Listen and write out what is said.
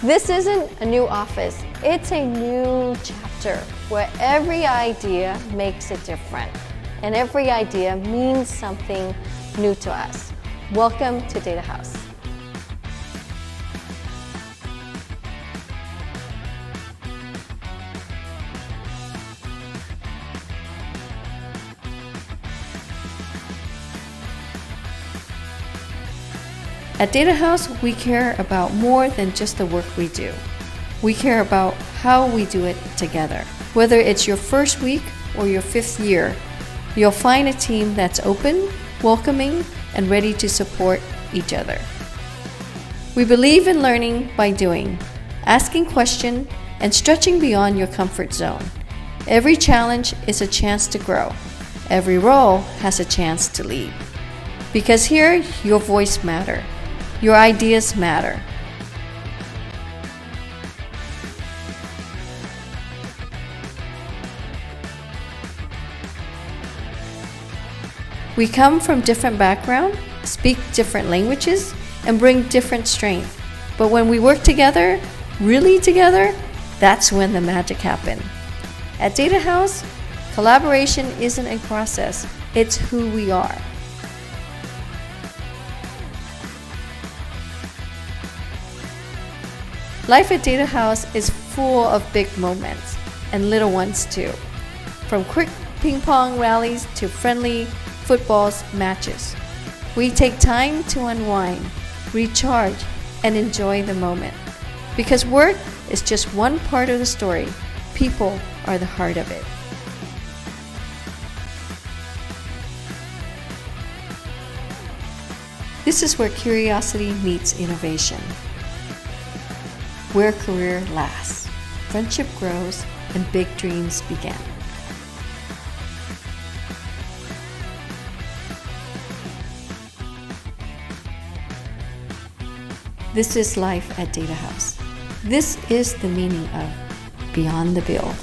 This isn't a new office, it's a new chapter where every idea makes it different and every idea means something new to us. Welcome to DataHouse. At DataHouse, we care about more than just the work we do. We care about how we do it together. Whether it's your first week or your 5th year, you'll find a team that's open, welcoming, and ready to support each other. We believe in learning by doing, asking questions, and stretching beyond your comfort zone. Every challenge is a chance to grow. Every role has a chance to lead. Because here, your voice matters. Your ideas matter. We come from different backgrounds, speak different languages, and bring different strength. But when we work together, really together, that's when the magic happens. At DataHouse, collaboration isn't a process, it's who we are. Life at DataHouse is full of big moments, and little ones too. From quick ping pong rallies to friendly football matches. We take time to unwind, recharge, and enjoy the moment. Because work is just one part of the story, people are the heart of it. This is where curiosity meets innovation. Where career lasts, friendship grows, and big dreams begin. This is life at DataHouse. This is the meaning of Beyond the Build.